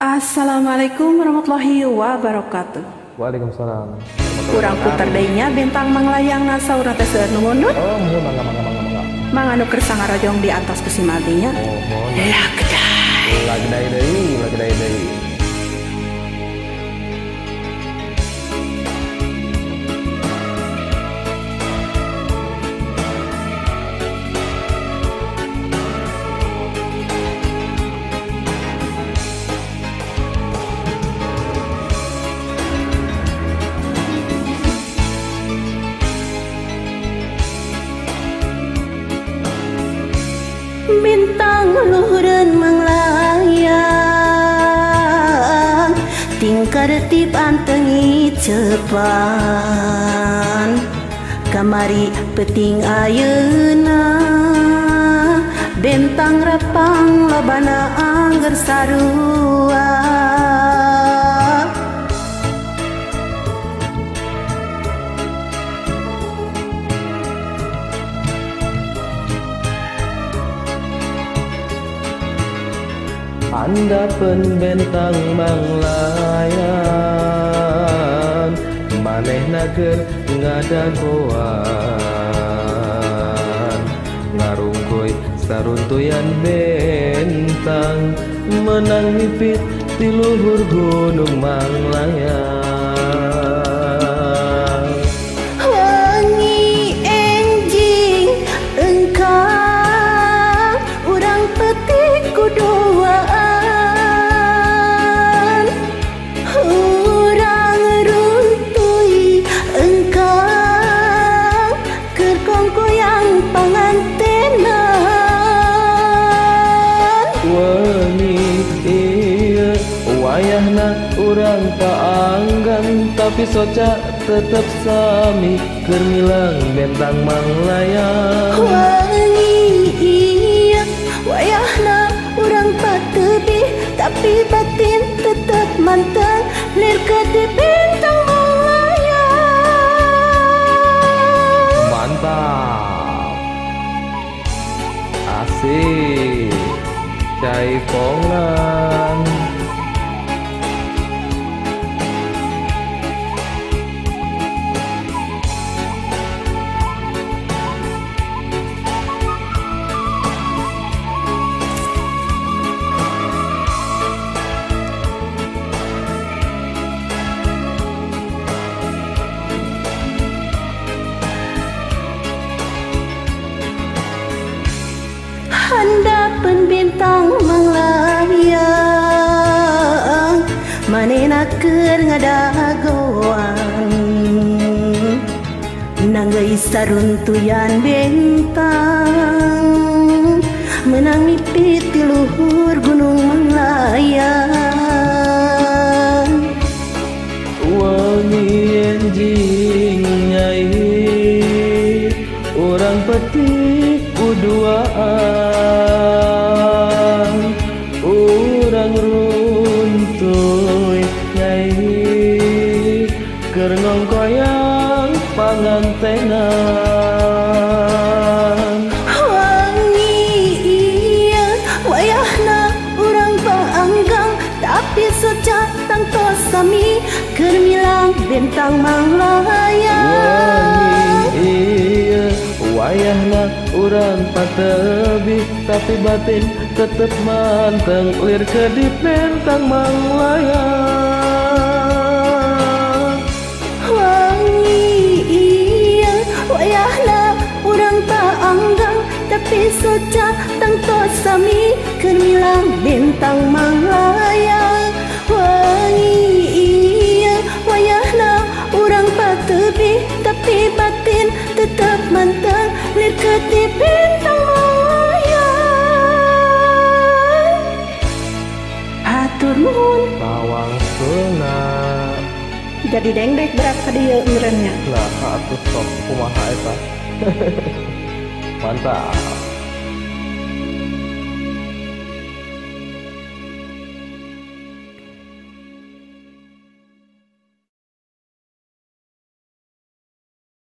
Assalamualaikum warahmatullahi wabarakatuh. Waalaikumsalam. Kurang putar daynya bintang manglayang nasa urang teh seueur nu mundut. Oh, mangga. Manganu keur sangarojong di atas kusimadinya. Oh, mohon. Lah keday. Lagi deui. Bintang luhureun manglayang tingkar tip antengi cepan kamari peting ayeuna bentang rapang lobana angger sarua Handapeun bentang manglayang manehna keur ngadagoan ngarungkoy saruntuyan bentang menang mipit di luhur gunung manglayang. wangi enjing engkang urang petik kuduaan urang runtui engkang keur kongkoyang pangantenan Wengi ieu wayahna urang kaanggan tapi soca tetep sami keur milang bentang manglayang. wangi iya wayahna urang pateubi tapi batin tetep manteng lir ke di bintang melayang. Mantap, asik, jaipongan. Handapeun bintang manglayang manehna keur ngadagoan nanggeui saruntuyan bentang menang mipit di luhur gunung manglayang. Wangi enjing nyai urang petik kuduaan urang runtuy nyai keur ngongkoyang pangantenan. wangi iya wayahna urang paanggang tapi soca tangtos sami keur milang bentang manglayang. Iya wayahna urang patebi tapi batin tetep manteng lir ke di bentang manglayang. wangi iya wayahna urang paanggang tapi soca tangtos sami keur milang bentang manglayang. wangi iya wayahna urang pateubi tapi batin tetep manteng lir ke di bentang melayang. Hatur nuhun. Tawang seunga Jadi dengdek berat ka dieu eureunnya. lah atuh sok kumaha eta. Mantap.